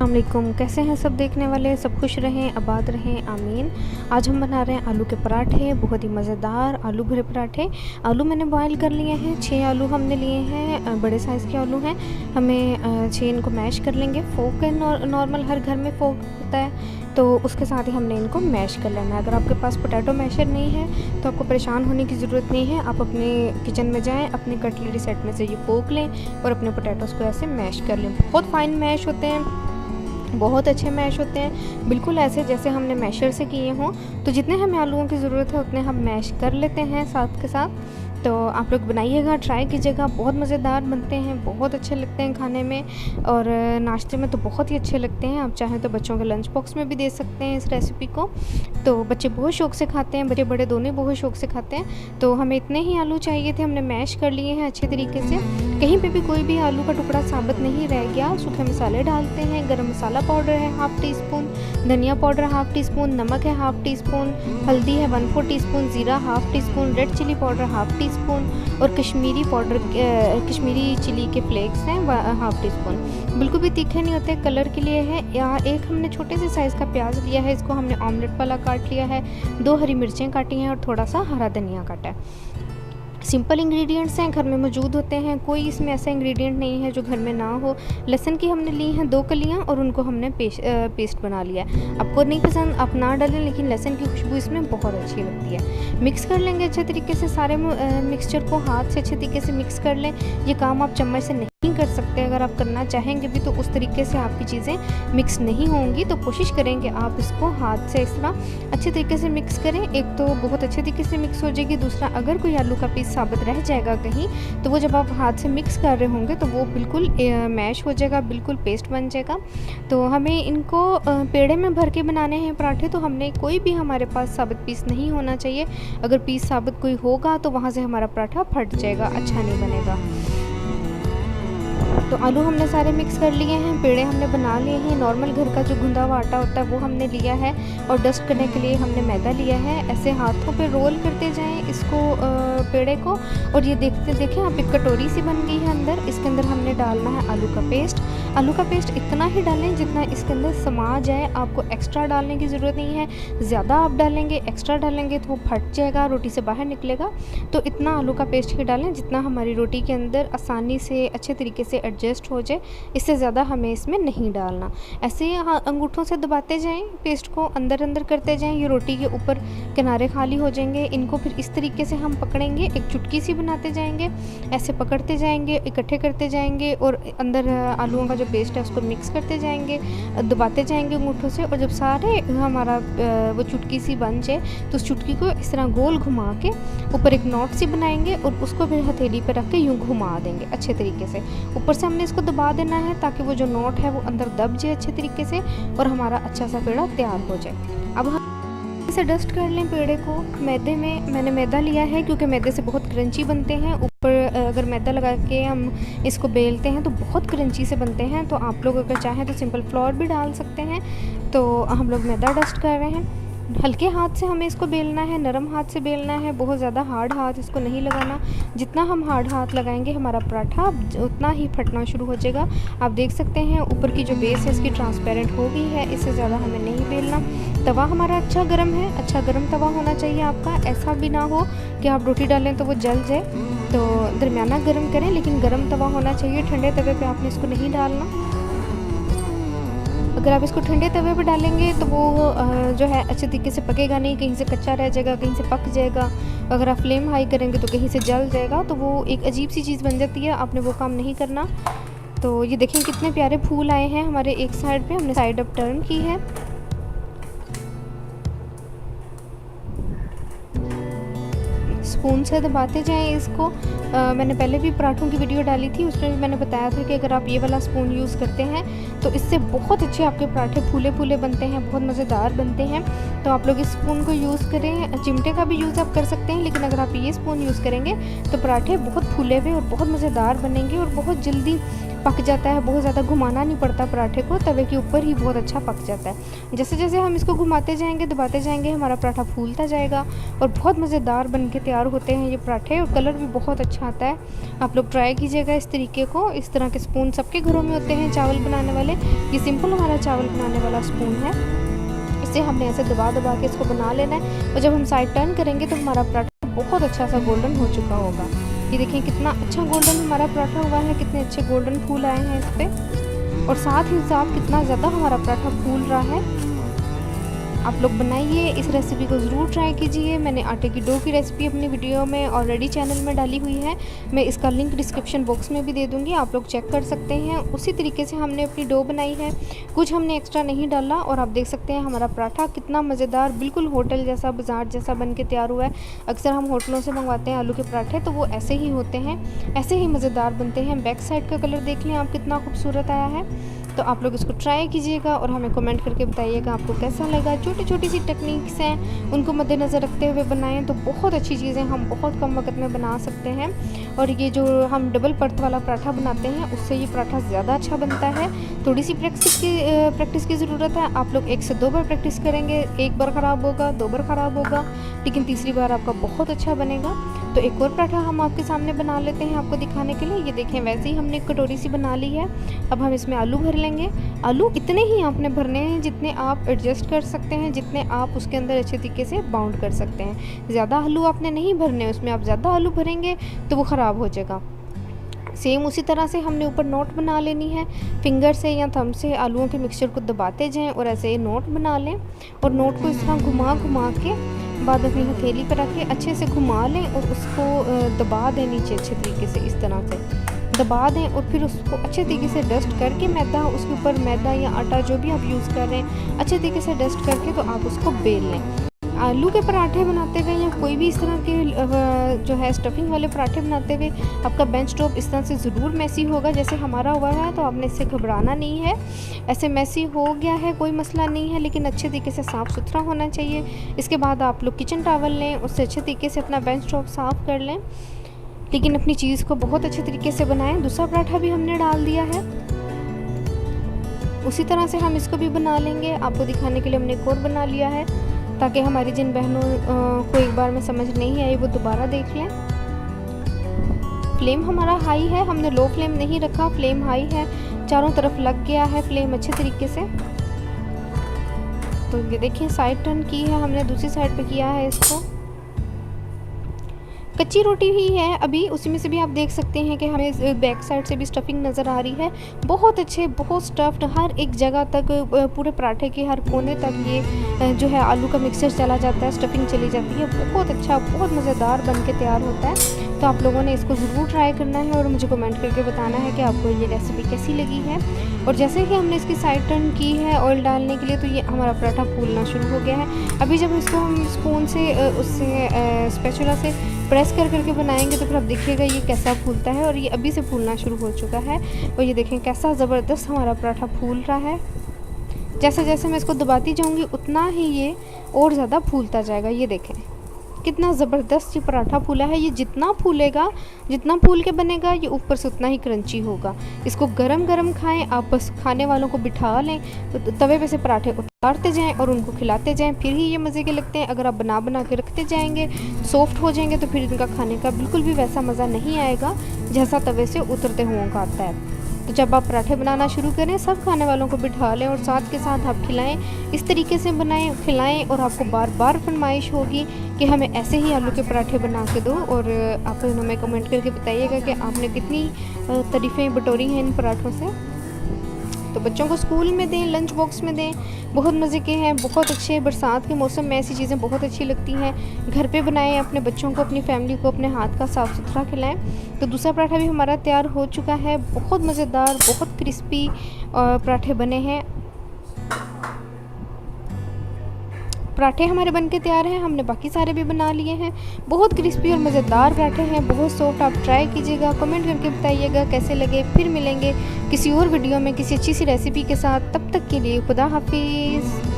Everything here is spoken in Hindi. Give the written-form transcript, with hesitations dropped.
अस्सलामुअलैकुम। कैसे हैं सब देखने वाले? सब खुश रहें, आबाद रहें, आमीन। आज हम बना रहे हैं आलू के पराठे, बहुत ही मज़ेदार आलू भरे पराठे। आलू मैंने बॉयल कर लिए हैं, 6 आलू हमने लिए हैं, बड़े साइज़ के आलू हैं। हमें 6 इनको मैश कर लेंगे। फोक है, नॉर्मल हर घर में फोक होता है, तो उसके साथ ही हमने इनको मैश कर लेना है। अगर आपके पास पोटैटो मैशर नहीं है तो आपको परेशान होने की ज़रूरत नहीं है। आप अपने किचन में जाएँ, अपने कटलरी सेट में से ये फोक लें और अपने पोटैटोज़ को ऐसे मैश कर लें। बहुत फाइन मैश होते हैं, बहुत अच्छे मैश होते हैं, बिल्कुल ऐसे जैसे हमने मैशर से किए हों। तो जितने हमें आलूओं की ज़रूरत है उतने हम मैश कर लेते हैं साथ के साथ। तो आप लोग बनाइएगा, ट्राई कीजिएगा, बहुत मज़ेदार बनते हैं, बहुत अच्छे लगते हैं खाने में और नाश्ते में तो बहुत ही अच्छे लगते हैं। आप चाहें तो बच्चों के लंच बॉक्स में भी दे सकते हैं इस रेसिपी को। तो बच्चे बहुत शौक़ से खाते हैं, बच्चे बड़े दोनों बहुत शौक़ से खाते हैं। तो हमें इतने ही आलू चाहिए थे, हमने मैश कर लिए हैं अच्छे तरीके से। कहीं पे भी कोई भी आलू का टुकड़ा साबित नहीं रह गया। सूखे मसाले डालते हैं, गरम मसाला पाउडर है ½ टी स्पून, धनिया पाउडर ½ टी स्पून, नमक है ½ टी स्पून, हल्दी है 1/4 टी स्पून, ज़ीरा ½ teaspoon, red chilli powder ½ teaspoon और कश्मीरी पाउडर कश्मीरी चिली के फ्लेक्स हैं ½ टी स्पून। बिल्कुल भी तीखे नहीं होते, कलर के लिए है। या एक हमने छोटे से साइज़ का प्याज लिया है, इसको हमने ऑमलेट वाला काट लिया है। 2 हरी मिर्चें काटी हैं और थोड़ा सा हरा धनिया काटा है। सिंपल इंग्रेडिएंट्स हैं, घर में मौजूद होते हैं, कोई इसमें ऐसा इंग्रेडिएंट नहीं है जो घर में ना हो। लहसुन की हमने ली हैं 2 कलियां और उनको हमने पेस्ट बना लिया है। आपको नहीं पसंद आप ना डालें, लेकिन लहसुन की खुशबू इसमें बहुत अच्छी लगती है। मिक्स कर लेंगे अच्छे तरीके से, सारे मिक्सचर को हाथ से अच्छे तरीके से मिक्स कर लें। ये काम आप चम्मच से नहीं कर सकते, अगर आप करना चाहेंगे भी तो उस तरीके से आपकी चीज़ें मिक्स नहीं होंगी। तो कोशिश करें कि आप इसको हाथ से इस तरह अच्छे तरीके से मिक्स करें। एक तो बहुत अच्छे तरीके से मिक्स हो जाएगी, दूसरा अगर कोई आलू का पीस साबित रह जाएगा कहीं तो वो जब आप हाथ से मिक्स कर रहे होंगे तो वो बिल्कुल मैश हो जाएगा, बिल्कुल पेस्ट बन जाएगा। तो हमें इनको पेड़े में भर के बनाने हैं पराठे, तो हमने कोई भी हमारे पास साबित पीस नहीं होना चाहिए। अगर पीस साबित कोई होगा तो वहाँ से हमारा पराठा फट जाएगा, अच्छा नहीं बनेगा। तो आलू हमने सारे मिक्स कर लिए हैं, पेड़े हमने बना लिए हैं। नॉर्मल घर का जो गूंदा हुआ आटा होता है वो हमने लिया है और डस्ट करने के लिए हमने मैदा लिया है। ऐसे हाथों पे रोल करते जाएं इसको पेड़े को, और ये देखें आप एक कटोरी सी बन गई है अंदर। इसके अंदर हमने डालना है आलू का पेस्ट। आलू का पेस्ट इतना ही डालें जितना इसके अंदर समा जाए, आपको एक्स्ट्रा डालने की ज़रूरत नहीं है। ज़्यादा आप डालेंगे, एक्स्ट्रा डालेंगे तो वो फट जाएगा, रोटी से बाहर निकलेगा। तो इतना आलू का पेस्ट ही डालें जितना हमारी रोटी के अंदर आसानी से अच्छे तरीके से एडजस्ट हो जाए, इससे ज़्यादा हमें इसमें नहीं डालना। ऐसे अंगूठों से दबाते जाएं, पेस्ट को अंदर अंदर करते जाएं, ये रोटी के ऊपर किनारे खाली हो जाएंगे। इनको फिर इस तरीके से हम पकड़ेंगे, एक चुटकी सी बनाते जाएंगे, ऐसे पकड़ते जाएंगे, इकट्ठे करते जाएंगे और अंदर आलूओं का जो पेस्ट है उसको मिक्स करते जाएंगे, दबाते जाएंगे अंगूठों से। और जब सारे हमारा वो चुटकी सी बन जाए तो उस चुटकी को इस तरह गोल घुमा के ऊपर एक नॉट सी बनाएंगे और उसको फिर हथेली पर रख के यूँ घुमा देंगे अच्छे तरीके से। ऊपर से हमने इसको दबा देना है ताकि वो जो नोट है वो अंदर दब जाए अच्छे तरीके से और हमारा अच्छा सा पेड़ा तैयार हो जाए। अब हम इसे डस्ट कर लें पेड़े को मैदे में। मैंने मैदा लिया है क्योंकि मैदे से बहुत क्रंची बनते हैं। ऊपर अगर मैदा लगा के हम इसको बेलते हैं तो बहुत क्रंची से बनते हैं। तो आप लोग अगर चाहें तो सिंपल फ्लोर भी डाल सकते हैं। तो हम लोग मैदा डस्ट कर रहे हैं। हल्के हाथ से हमें इसको बेलना है, नरम हाथ से बेलना है, बहुत ज़्यादा हार्ड हाथ इसको नहीं लगाना। जितना हम हार्ड हाथ लगाएंगे हमारा पराठा उतना ही फटना शुरू हो जाएगा। आप देख सकते हैं ऊपर की जो बेस है इसकी ट्रांसपेरेंट हो गई है, इससे ज़्यादा हमें नहीं बेलना। तवा हमारा अच्छा गर्म है, अच्छा गर्म तवा होना चाहिए आपका। ऐसा भी ना हो कि आप रोटी डालें तो वो जल जाए, तो दरमियाना गर्म करें, लेकिन गर्म तवा होना चाहिए। ठंडे तवे पर आपने इसको नहीं डालना। अगर आप इसको ठंडे तवे पे डालेंगे तो वो जो है अच्छे तरीके से पकेगा नहीं, कहीं से कच्चा रह जाएगा, कहीं से पक जाएगा। अगर आप फ्लेम हाई करेंगे तो कहीं से जल जाएगा, तो वो एक अजीब सी चीज़ बन जाती है। आपने वो काम नहीं करना। तो ये देखें कितने प्यारे फूल आए हैं हमारे एक साइड पे, हमने साइड अप टर्न की है। स्पून से दबाते जाएं इसको। मैंने पहले भी पराठों की वीडियो डाली थी, उसमें भी मैंने बताया था कि अगर आप ये वाला स्पून यूज़ करते हैं तो इससे बहुत अच्छे आपके पराठे फूले फूले बनते हैं, बहुत मज़ेदार बनते हैं। तो आप लोग इस स्पून को यूज़ करें। चिमटे का भी यूज़ आप कर सकते हैं, लेकिन अगर आप ये स्पून यूज़ करेंगे तो पराठे बहुत फूले हुए और बहुत मज़ेदार बनेंगे और बहुत जल्दी पक जाता है, बहुत ज़्यादा घुमाना नहीं पड़ता पराठे को, तवे के ऊपर ही बहुत अच्छा पक जाता है। जैसे जैसे हम इसको घुमाते जाएंगे, दबाते जाएंगे, हमारा पराठा फूलता जाएगा और बहुत मज़ेदार बन के तैयार होते हैं ये पराठे, और कलर भी बहुत अच्छा आता है। आप लोग ट्राई कीजिएगा इस तरीके को। इस तरह के स्पून सबके घरों में होते हैं चावल बनाने वाले। ये सिंपल हमारा चावल बनाने वाला स्पून है। इसे हमने ऐसे दबा दबा के इसको बना लेना है, और जब हम साइड टर्न करेंगे तो हमारा पराठा बहुत अच्छा सा गोल्डन हो चुका होगा। ये देखिए कितना अच्छा गोल्डन हमारा पराठा हुआ है, कितने अच्छे गोल्डन फूल आए हैं इस पर, और साथ ही साथ कितना ज़्यादा हमारा पराठा फूल रहा है। आप लोग बनाइए, इस रेसिपी को ज़रूर ट्राई कीजिए। मैंने आटे की डो की रेसिपी अपनी वीडियो में ऑलरेडी चैनल में डाली हुई है, मैं इसका लिंक डिस्क्रिप्शन बॉक्स में भी दे दूँगी, आप लोग चेक कर सकते हैं। उसी तरीके से हमने अपनी डो बनाई है, कुछ हमने एक्स्ट्रा नहीं डाला, और आप देख सकते हैं हमारा पराठा कितना मज़ेदार, बिल्कुल होटल जैसा, बाजार जैसा बन के तैयार हुआ है। अक्सर हम होटलों से मंगवाते हैं आलू के पराठे, तो वो ऐसे ही होते हैं, ऐसे ही मज़ेदार बनते हैं। बैक साइड का कलर देख लें आप, कितना खूबसूरत आया है। तो आप लोग इसको ट्राई कीजिएगा और हमें कमेंट करके बताइएगा आपको कैसा लगा। छोटी छोटी सी टेक्निक्स हैं, उनको मद्देनज़र रखते हुए बनाएं तो बहुत अच्छी चीज़ें हम बहुत कम वक्त में बना सकते हैं। और ये जो हम डबल परत वाला पराठा बनाते हैं, उससे ये पराठा ज़्यादा अच्छा बनता है। थोड़ी सी प्रैक्टिस की ज़रूरत है। आप लोग 1 से 2 बार प्रैक्टिस करेंगे, 1 बार ख़राब होगा, 2 बार ख़राब होगा, लेकिन तीसरी बार आपका बहुत अच्छा बनेगा। तो एक और पराठा हम आपके सामने बना लेते हैं आपको दिखाने के लिए। ये देखें, वैसे ही हमने एक कटोरी सी बना ली है। अब हम इसमें आलू भर लेंगे। आलू इतने ही आपने भरने हैं जितने आप एडजस्ट कर सकते हैं, जितने आप उसके अंदर अच्छे तरीके से बाउंड कर सकते हैं। ज़्यादा आलू आपने नहीं भरने, उसमें आप ज़्यादा आलू भरेंगे तो वो ख़राब हो जाएगा। सेम उसी तरह से हमने ऊपर नोट बना लेनी है। फिंगर से या थंब से आलूओं के मिक्सचर को दबाते जाएं और ऐसे नोट बना लें, और नोट को इस तरह घुमा घुमा के बाद अपनी हथेली पर रख के अच्छे से घुमा लें और उसको दबा दें नीचे अच्छे तरीके से, इस तरह से दबा दें। और फिर उसको अच्छे तरीके से डस्ट करके मैदा, उसके ऊपर मैदा या आटा जो भी आप यूज़ कर रहे हैं, अच्छे तरीके से डस्ट करके तो आप उसको बेल लें। आलू के पराठे बनाते हुए या कोई भी इस तरह के जो है स्टफिंग वाले पराठे बनाते हुए आपका बेंच टॉप इस तरह से ज़रूर मैसी होगा जैसे हमारा हुआ है, तो आपने इससे घबराना नहीं है। ऐसे मैसी हो गया है कोई मसला नहीं है, लेकिन अच्छे तरीके से साफ़ सुथरा होना चाहिए। इसके बाद आप लोग किचन टॉवल लें, उससे अच्छे तरीके से अपना बेंच टॉप साफ़ कर लें, लेकिन अपनी चीज़ को बहुत अच्छे तरीके से बनाएं। दूसरा पराठा भी हमने डाल दिया है, उसी तरह से हम इसको भी बना लेंगे। आपको दिखाने के लिए हमने एक और बना लिया है, ताकि हमारी जिन बहनों को एक बार में समझ नहीं आई वो दोबारा देख लें। फ्लेम हमारा हाई है, हमने लो फ्लेम नहीं रखा, फ्लेम हाई है, चारों तरफ लग गया है फ्लेम अच्छे तरीके से। तो ये देखिए साइड टर्न की है हमने, दूसरी साइड पे किया है इसको। कच्ची रोटी ही है अभी, उसी में से भी आप देख सकते हैं कि हमें बैक साइड से भी स्टफिंग नज़र आ रही है। बहुत अच्छे, बहुत स्टफ्ड, हर एक जगह तक, पूरे पराठे के हर कोने तक ये जो है आलू का मिक्सचर चला जाता है, स्टफिंग चली जाती है। बहुत अच्छा, बहुत मज़ेदार बन के तैयार होता है। तो आप लोगों ने इसको ज़रूर ट्राई करना है और मुझे कमेंट करके बताना है कि आपको ये रेसिपी कैसी लगी है। और जैसे कि हमने इसकी साइड टर्न की है ऑयल डालने के लिए, तो ये हमारा पराठा फूलना शुरू हो गया है। अभी जब इसको हम स्पून से उससे स्पैचुला से प्रेस कर करके बनाएंगे तो फिर आप देखिएगा ये कैसा फूलता है, और ये अभी से फूलना शुरू हो चुका है। और ये देखें कैसा ज़बरदस्त हमारा पराठा फूल रहा है। जैसे जैसे मैं इसको दबाती जाऊंगी उतना ही ये और ज़्यादा फूलता जाएगा। ये देखें कितना ज़बरदस्त ये पराठा फूला है। ये जितना फूलेगा, जितना फूल के बनेगा, ये ऊपर से उतना ही क्रंची होगा। इसको गरम गरम खाएं, आप बस खाने वालों को बिठा लें, तो तवे पे से पराठे उतारते जाएं और उनको खिलाते जाएं, फिर ही ये मज़े के लगते हैं। अगर आप बना बना के रखते जाएंगे, सॉफ्ट हो जाएंगे, तो फिर इनका खाने का बिल्कुल भी वैसा मज़ा नहीं आएगा जैसा तवे से उतरते हुए का आता है। तो जब आप पराठे बनाना शुरू करें, सब खाने वालों को बिठा लें और साथ के साथ आप खिलाएं। इस तरीके से बनाएं, खिलाएं, और आपको बार बार फरमाइश होगी कि हमें ऐसे ही आलू के पराठे बना के दो। और आप हमें कमेंट करके बताइएगा कि आपने कितनी तारीफ़ें बटोरी हैं इन पराठों से। तो बच्चों को स्कूल में दें, लंच बॉक्स में दें, बहुत मज़े के हैं, बहुत अच्छे। बरसात के मौसम में ऐसी चीज़ें बहुत अच्छी लगती हैं। घर पे बनाएं, अपने बच्चों को, अपनी फैमिली को अपने हाथ का साफ़ सुथरा खिलाएं। तो दूसरा पराठा भी हमारा तैयार हो चुका है। बहुत मज़ेदार, बहुत क्रिस्पी पराठे बने हैं। पराठे हमारे बनके तैयार हैं, हमने बाकी सारे भी बना लिए हैं। बहुत क्रिस्पी और मज़ेदार पराठे हैं, बहुत सॉफ्ट। आप ट्राई कीजिएगा, कमेंट करके बताइएगा कैसे लगे। फिर मिलेंगे किसी और वीडियो में किसी अच्छी सी रेसिपी के साथ। तब तक के लिए खुदा हाफिज़।